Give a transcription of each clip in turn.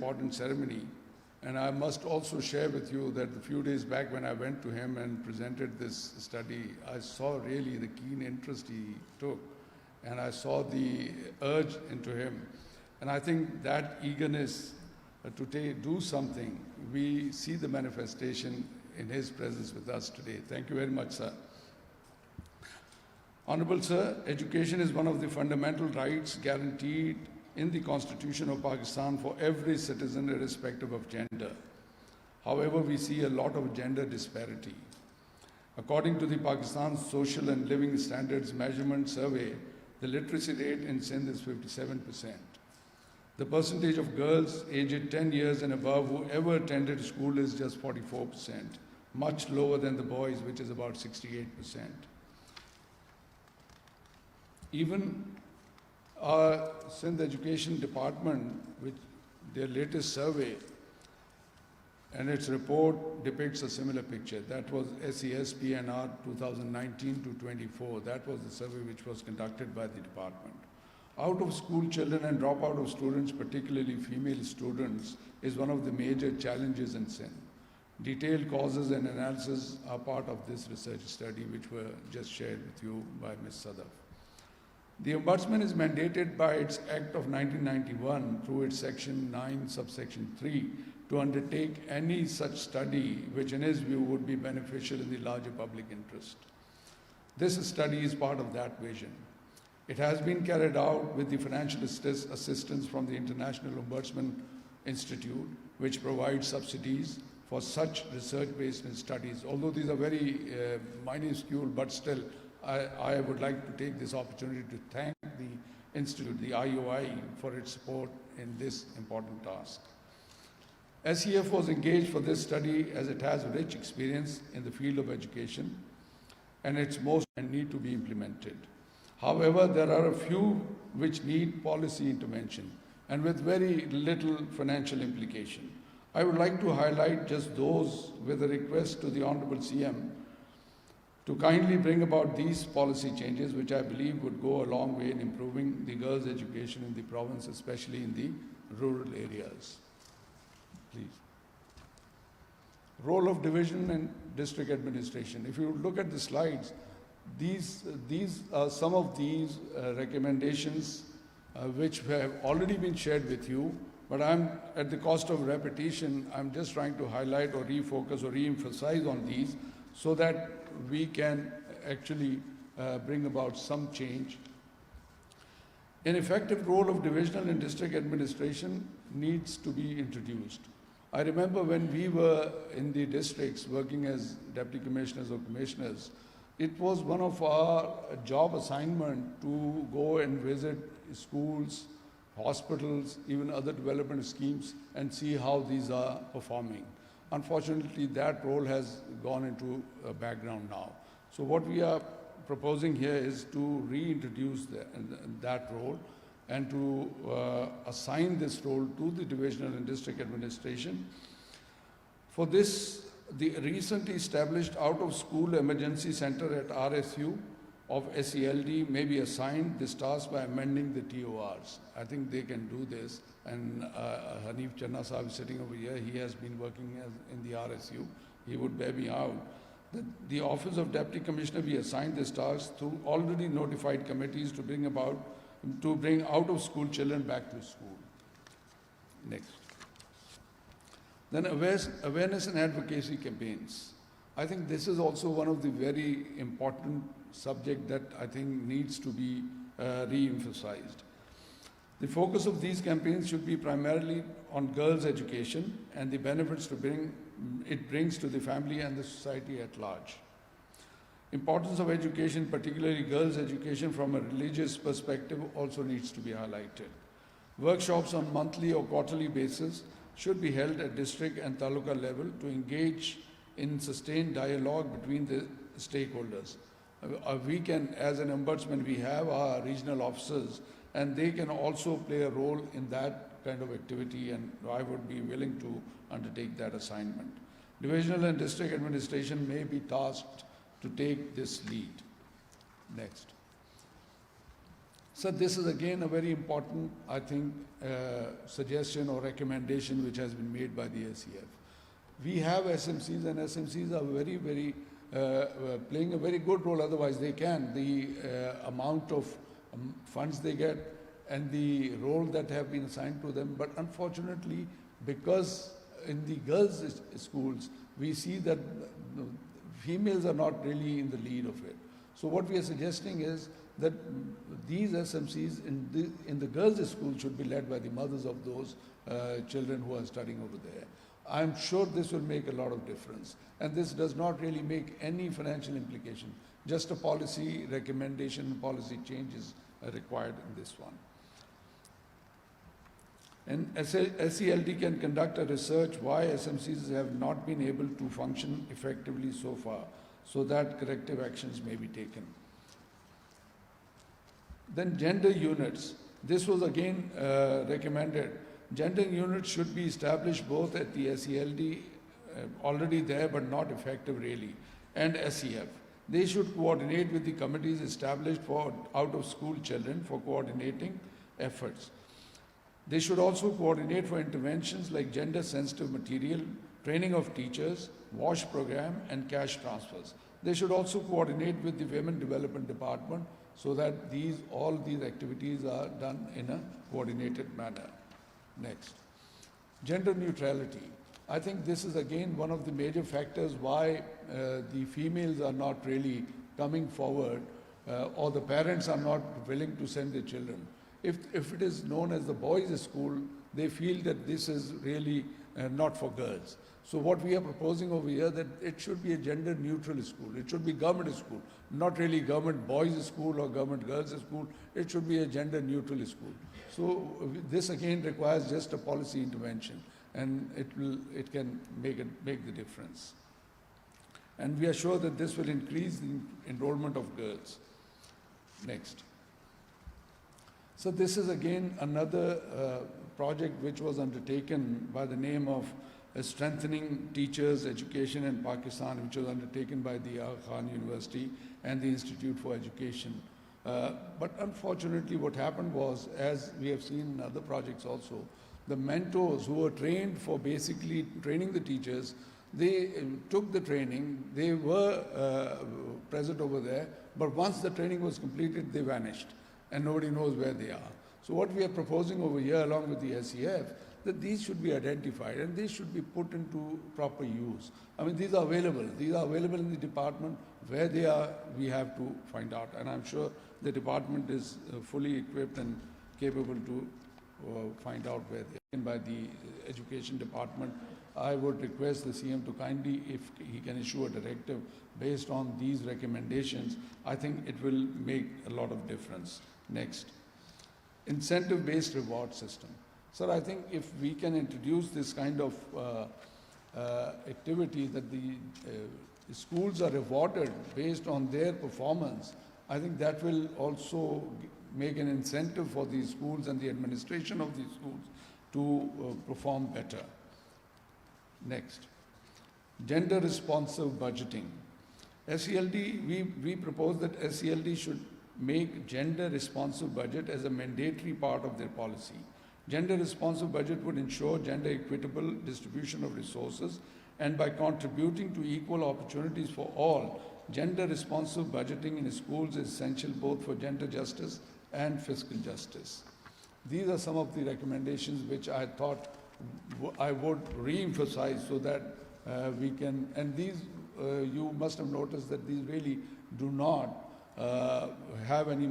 important ceremony. And I must also share with you that a few days back when I went to him and presented this study, I saw really the keen interest he took, and I saw the urge into him. And I think that eagerness to do something, we see the manifestation in his presence with us today. Thank you very much, sir. Honorable Sir, education is one of the fundamental rights guaranteed in the Constitution of Pakistan for every citizen irrespective of gender. However, we see a lot of gender disparity. According to the Pakistan Social and Living Standards Measurement Survey, the literacy rate in Sindh is 57%. The percentage of girls aged 10 years and above who ever attended school is just 44%, much lower than the boys, which is about 68%. Even our Sindh Education Department, which their latest survey and its report depicts a similar picture. That was SESPNR 2019 to 24. That was the survey which was conducted by the department. Out of school children and dropout of students, particularly female students, is one of the major challenges in Sindh. Detailed causes and analysis are part of this research study which were just shared with you by Ms. Sadaf. The Ombudsman is mandated by its Act of 1991 through its Section 9, subsection 3, to undertake any such study which in his view would be beneficial in the larger public interest. This study is part of that vision. It has been carried out with the financial assistance from the International Ombudsman Institute, which provides subsidies for such research-based studies. Although these are very minuscule, but still, I would like to take this opportunity to thank the Institute, the IOI, for its support in this important task. SEF was engaged for this study as it has rich experience in the field of education and its most need to be implemented. However, there are a few which need policy intervention and with very little financial implication. I would like to highlight just those with a request to the Honorable CM to kindly bring about these policy changes, which I believe would go a long way in improving the girls' education in the province, especially in the rural areas. Please. Role of division and district administration. If you look at the slides, these are some of these recommendations which have already been shared with you, but I'm, at the cost of repetition, I'm just trying to highlight or refocus or re-emphasize on these so that we can actually bring about some change. An effective role of divisional and district administration needs to be introduced. I remember when we were in the districts working as deputy commissioners or commissioners, it was one of our job assignment to go and visit schools, hospitals, even other development schemes and see how these are performing. Unfortunately, that role has gone into a background now. So what we are proposing here is to reintroduce that role and to assign this role to the divisional and district administration. For this, the recently established out-of-school emergency center at RSU of SELD may be assigned this task by amending the TORs. I think they can do this. And Hanif Channa Sahib is sitting over here. He has been working in the RSU. He would bear me out. The Office of Deputy Commissioner be assigned this task through already notified committees to bring out-of-school children back to school. Next. Then awareness and advocacy campaigns. I think this is also one of the very important subject that I think needs to be re-emphasized. The focus of these campaigns should be primarily on girls' education and the benefits it brings to the family and the society at large. Importance of education, particularly girls' education from a religious perspective, also needs to be highlighted. Workshops on monthly or quarterly basis should be held at district and taluka level to engage in sustained dialogue between the stakeholders. We can, as an ombudsman, we have our regional officers and they can also play a role in that kind of activity, and I would be willing to undertake that assignment. Divisional and district administration may be tasked to take this lead. Next. So this is again a very important, I think, suggestion or recommendation which has been made by the SEF. We have SMCs, and SMCs are very playing a very good role, otherwise they can. The amount of funds they get and the role that have been assigned to them, but unfortunately, because in the girls' schools, we see that females are not really in the lead of it. So what we are suggesting is that these SMCs in the girls' school should be led by the mothers of those children who are studying over there. I'm sure this will make a lot of difference. And this does not really make any financial implication. Just a policy recommendation, policy changes are required in this one. And SELD can conduct a research why SMCs have not been able to function effectively so far, so that corrective actions may be taken. Then gender units. This was again recommended. Gender units should be established both at the SELD, already there but not effective really, and SEF. They should coordinate with the committees established for out-of-school children for coordinating efforts. They should also coordinate for interventions like gender-sensitive material, training of teachers, WASH program, and cash transfers. They should also coordinate with the Women Development Department so that all these activities are done in a coordinated manner. Next, gender neutrality. I think this is again one of the major factors why the females are not really coming forward or the parents are not willing to send their children. If it is known as the boys' school, they feel that this is really not for girls. So what we are proposing over here, that it should be a gender neutral school. It should be government school, not really government boys' school or government girls' school. It should be a gender neutral school. So this again requires just a policy intervention, and it can make the difference. And we are sure that this will increase the enrollment of girls. Next. So this is again another project which was undertaken by the name of Strengthening Teachers' Education in Pakistan, which was undertaken by the Aga Khan University and the Institute for Education. But unfortunately what happened was, as we have seen in other projects also, the mentors who were trained for basically training the teachers, they took the training, they were present over there, but once the training was completed, they vanished and nobody knows where they are. So what we are proposing over here along with the SEF, that these should be identified and these should be put into proper use. I mean, these are available. These are available in the department. Where they are, we have to find out. And I'm sure the department is fully equipped and capable to find out where they are. And by the education department, I would request the CM to kindly, if he can issue a directive based on these recommendations, I think it will make a lot of difference. Next, incentive-based reward system. Sir, I think if we can introduce this kind of activity that the schools are rewarded based on their performance, I think that will also make an incentive for these schools and the administration of these schools to perform better. Next, gender responsive budgeting. SELD, we propose that SELD should make gender responsive budget as a mandatory part of their policy. Gender responsive budget would ensure gender equitable distribution of resources, and by contributing to equal opportunities for all, gender responsive budgeting in schools is essential both for gender justice and fiscal justice. These are some of the recommendations which I thought I would re-emphasize so that we can, and these you must have noticed that these really do not have any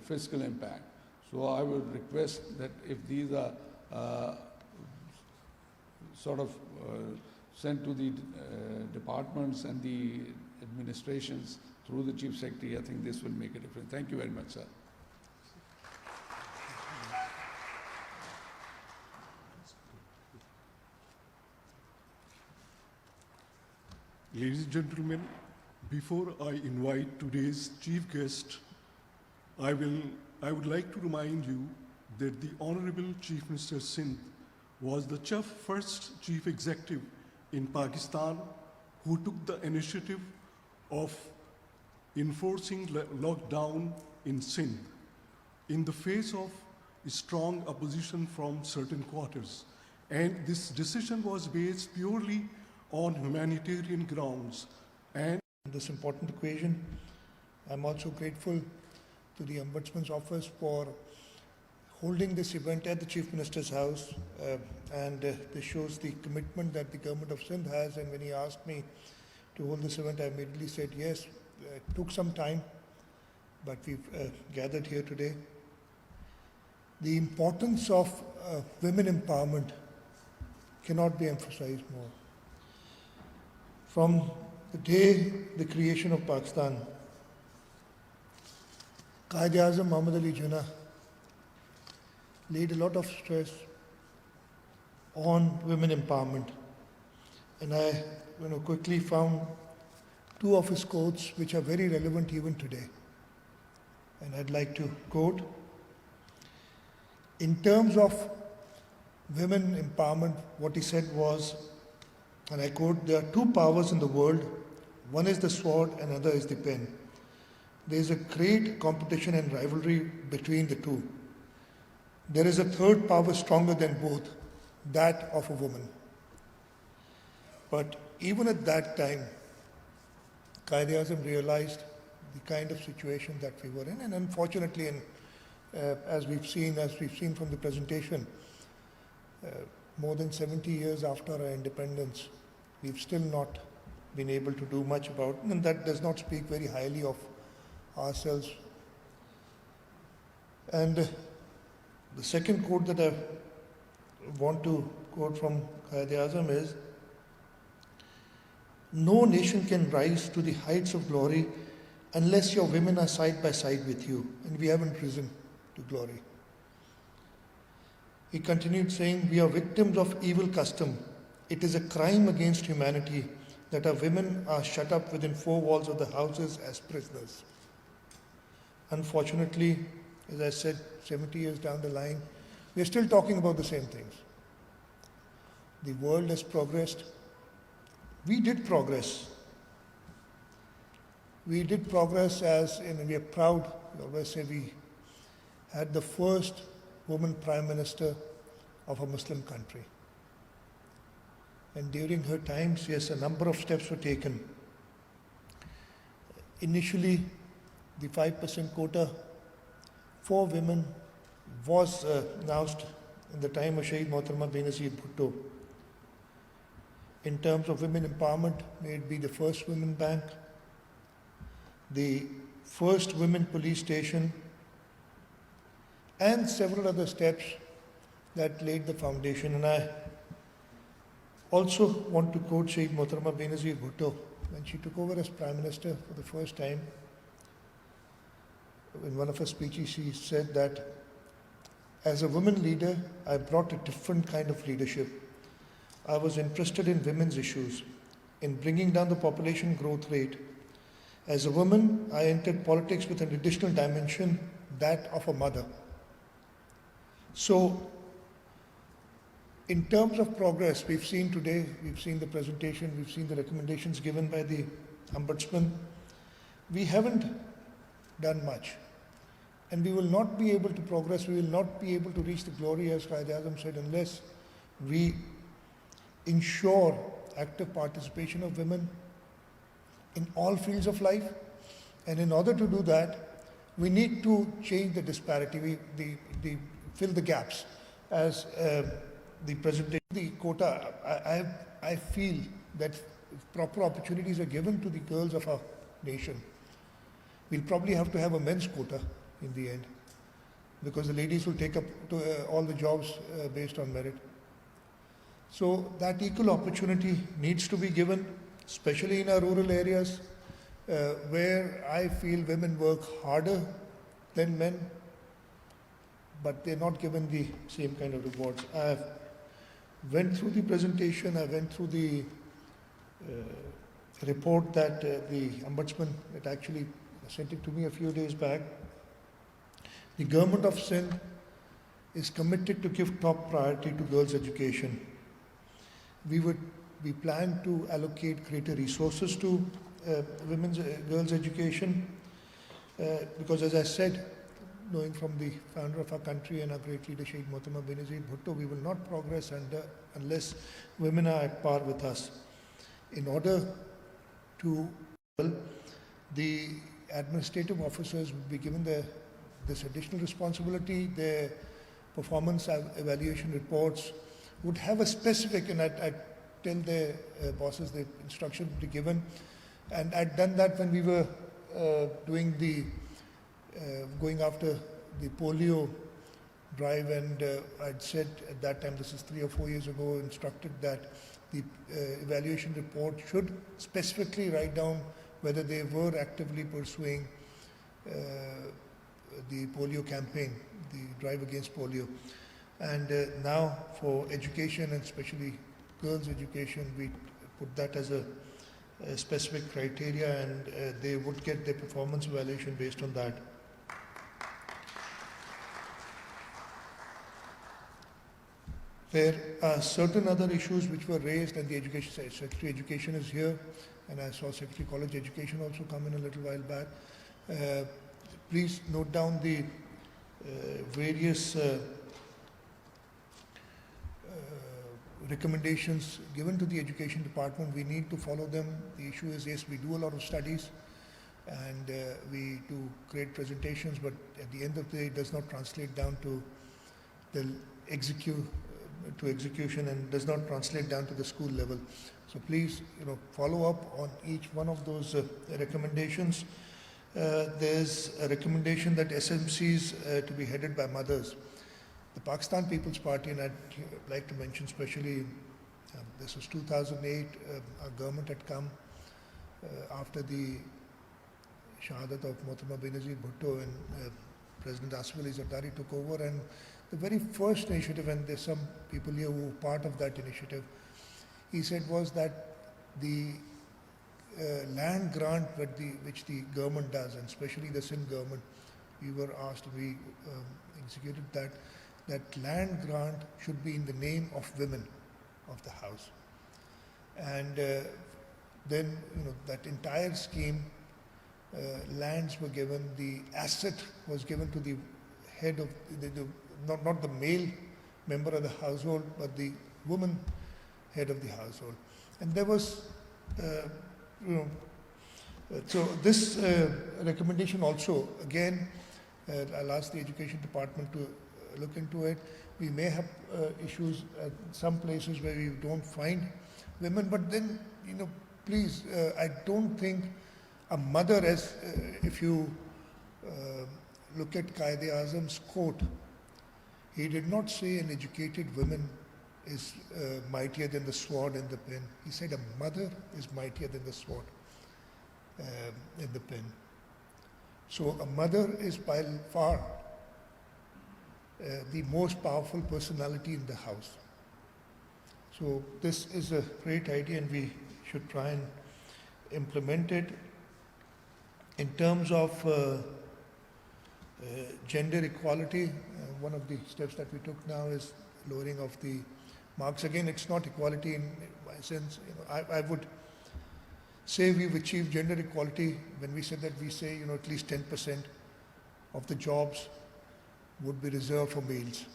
fiscal impact. So I would request that if these are sort of sent to the departments and the administrations through the Chief Secretary, I think this will make a difference. Thank you very much, sir. Ladies and gentlemen, before I invite today's chief guest, I would like to remind you that the Honorable Chief Minister Sindh was the first chief executive in Pakistan who took the initiative of enforcing lockdown in Sindh. in the face of strong opposition from certain quarters. And this decision was based purely on humanitarian grounds. And this important occasion, I'm also grateful to the Ombudsman's Office for holding this event at the Chief Minister's house, and this shows the commitment that the Government of Sindh has. And when he asked me to hold this event, I immediately said yes. It took some time, but we've gathered here today. The importance of women empowerment cannot be emphasized more. From the day the creation of Pakistan, Quaid-e-Azam Muhammad Ali Jinnah laid a lot of stress on women empowerment. And I quickly found two of his quotes which are very relevant even today. And I'd like to quote, in terms of women empowerment, what he said was, and I quote, there are two powers in the world. One is the sword, another is the pen. There is a great competition and rivalry between the two. There is a third power stronger than both, that of a woman. But even at that time, Quaid-e-Azam realized the kind of situation that we were in, and unfortunately, as we've seen from the presentation, more than 70 years after our independence, we've still not been able to do much about it, and that does not speak very highly of ourselves. And the second quote that I want to quote from Quaid-e-Azam is, no nation can rise to the heights of glory unless your women are side by side with you, and we haven't risen to glory. He continued saying, we are victims of evil custom. It is a crime against humanity that our women are shut up within four walls of the houses as prisoners. Unfortunately, as I said, 70 years down the line, we are still talking about the same things. The world has progressed. We did progress. We did progress and we are proud. We always say we had the first woman Prime Minister of a Muslim country. And during her times, yes, a number of steps were taken. Initially, the 5% quota for women was announced in the time of Shaheed Mohtarama Benazir Bhutto. In terms of women empowerment, may it be the first women bank, the first women police station, and several other steps that laid the foundation. And I also want to quote Shaheed Mohtarama Benazir Bhutto. When she took over as Prime Minister for the first time, in one of her speeches, she said that, as a woman leader, I brought a different kind of leadership. I was interested in women's issues, in bringing down the population growth rate. As a woman, I entered politics with an additional dimension, that of a mother. So, in terms of progress, we've seen today, we've seen the presentation, we've seen the recommendations given by the Ombudsman. We haven't done much. And we will not be able to progress, we will not be able to reach the glory, as Quaid-e-Azam said, unless we ensure active participation of women in all fields of life. And in order to do that, we need to change the disparity, fill the gaps. As the presentation, the quota, I feel that if proper opportunities are given to the girls of our nation, we'll probably have to have a men's quota in the end, because the ladies will take up all the jobs based on merit. So that equal opportunity needs to be given, especially in our rural areas, where I feel women work harder than men, but they're not given the same kind of rewards. I went through the presentation, I went through the report that the Ombudsman had actually sent it to me a few days back. The Government of Sindh is committed to give top priority to girls' education. We plan to allocate greater resources to girls' education because, as I said, knowing from the founder of our country and our great leader, Sheikh Mohtamma Benazir Bhutto, we will not progress unless women are at par with us. In order to, the administrative officers will be given this additional responsibility. Their performance evaluation reports would have a specific, and I tell their bosses the instruction to be given. And I'd done that when we were doing the going after the polio drive, and I'd said at that time, this is 3 or 4 years ago, instructed that the evaluation report should specifically write down whether they were actively pursuing the polio campaign, the drive against polio. And now for education, and especially girls' education, we put that as a specific criteria, and they would get their performance evaluation based on that. There are certain other issues which were raised, and the education Secretary Education is here, and I saw Secretary College Education also come in a little while back. Please note down the various recommendations given to the Education Department. We need to follow them. The issue is, yes, we do a lot of studies and we do great presentations, but at the end of the day, it does not translate down to the execution, and does not translate down to the school level. So please, follow up on each one of those recommendations. There's a recommendation that SMCs to be headed by mothers. The Pakistan People's Party, and I'd like to mention especially, this was 2008, our government had come after the Shahadat of Mohtamma Benazir Bhutto, and President Asif Ali Zardari took over, and the very first initiative, and there's some people here who were part of that initiative, he said was that the land grant which the government does, and especially the Sindh government, we were asked, we executed that land grant should be in the name of women of the house. And then, that entire scheme, lands were given, the asset was given to the head of, not the male member of the household, but the woman head of the household. And there was, so this recommendation also, again, I'll ask the Education Department to look into it. We may have issues at some places where we don't find women, but then, please, I don't think a mother, as if you look at Quaid-e-Azam's quote, he did not say an educated woman is mightier than the sword and the pen. He said a mother is mightier than the sword and the pen. So a mother is by far the most powerful personality in the house. So this is a great idea, and we should try and implement it. In terms of gender equality, one of the steps that we took now is lowering of the marks. Again, it's not equality in my sense. I would say we've achieved gender equality when we said that we say, at least 10% of the jobs would be reserved for males,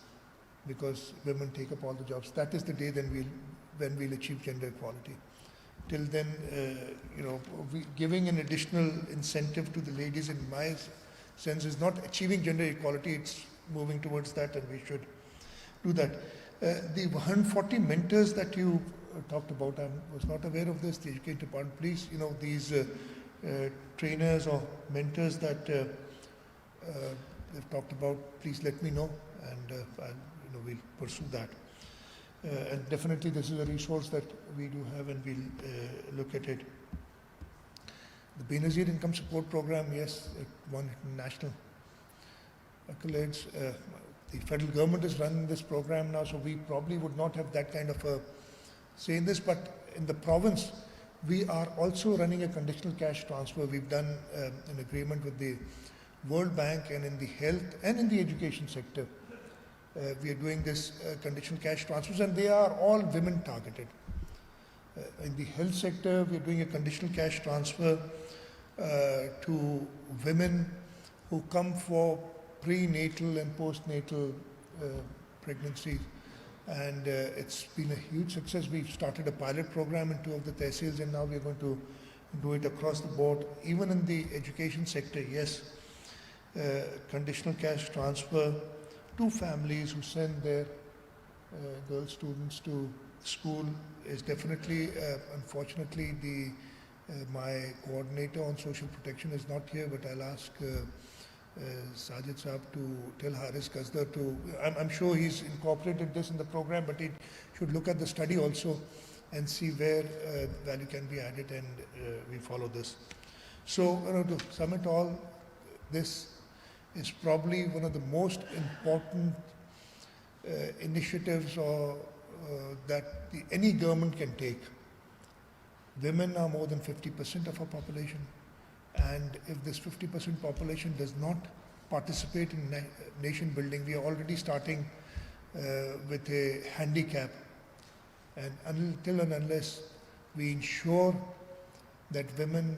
because women take up all the jobs. That is the day when we'll achieve gender equality. Till then, giving an additional incentive to the ladies, in my sense, is not achieving gender equality. It's moving towards that, and we should do that. The 140 mentors that you talked about, I was not aware of this. The Education Department, please, these trainers or mentors that they've talked about, please let me know, and we'll pursue that. And definitely this is a resource that we do have, and we'll look at it. The Benazir Income Support Program, yes, it won national accolades. The federal government is running this program now, so we probably would not have that kind of a say in this, but in the province, we are also running a conditional cash transfer. We've done an agreement with the World Bank, and in the health and in the education sector, we are doing this conditional cash transfers, and they are all women targeted. In the health sector, we are doing a conditional cash transfer to women who come for prenatal and postnatal pregnancies. And it's been a huge success. We've started a pilot program in 2 of the tehsils, and now we're going to do it across the board. Even in the education sector, yes, conditional cash transfer to families who send their girl students to school is definitely, unfortunately, my coordinator on social protection is not here, but I'll ask Sajid Saab to tell Haris Qazdar to, I'm sure he's incorporated this in the program, but he should look at the study also and see where value can be added, and we follow this. So, to sum it all, this is probably one of the most important initiatives that any government can take. Women are more than 50% of our population, and if this 50% population does not participate in nation building, we are already starting with a handicap. And until and unless we ensure that women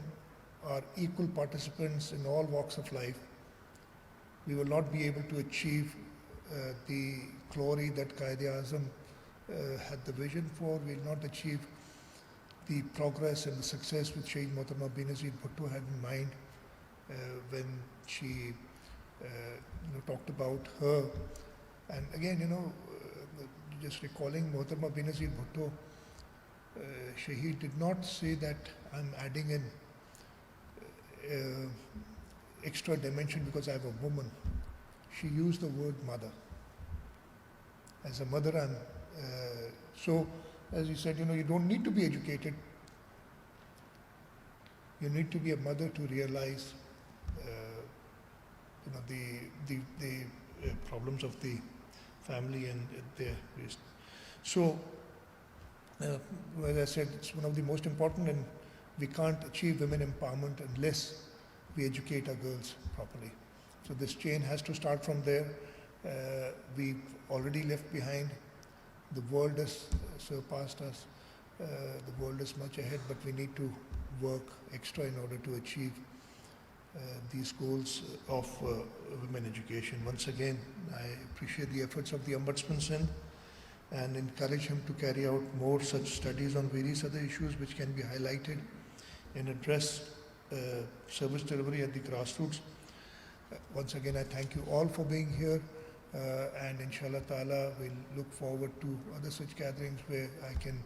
are equal participants in all walks of life, we will not be able to achieve the glory that Quaid-e-Azam had the vision for. We will not achieve the progress and the success which Shaheed Mohtarma Benazir Bhutto had in mind when she talked about her. And again, just recalling Mohtarma Benazir Bhutto, Shaheed did not say that I'm adding in extra dimension because I'm a woman. She used the word mother. As a mother, so as you said, you don't need to be educated. You need to be a mother to realize, the problems of the family and their risk. So, as I said, it's one of the most important, and we can't achieve women empowerment unless we educate our girls properly. So this chain has to start from there. We've already left behind. The world has surpassed us. The world is much ahead, but we need to work extra in order to achieve these goals of women education. Once again, I appreciate the efforts of the Ombudsman Sindh and encourage him to carry out more such studies on various other issues which can be highlighted and address service delivery at the grassroots. Once again, I thank you all for being here, and inshallah ta'ala we'll look forward to other such gatherings where I can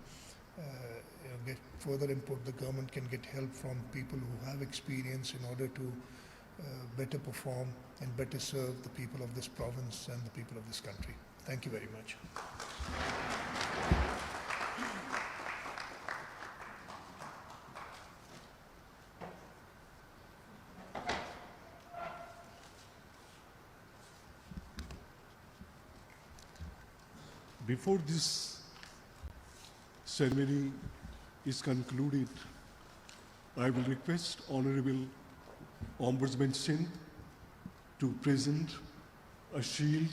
get further input. The government can get help from people who have experience in order to better perform and better serve the people of this province and the people of this country. Thank you very much. Before this ceremony is concluded, I will request Honorable Ombudsman Sindh to present a shield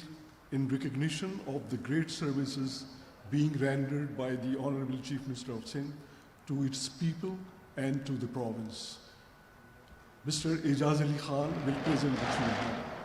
in recognition of the great services being rendered by the Honorable Chief Minister of Sindh to its people and to the province. Mr. Ejaz Ali Khan will present the shield.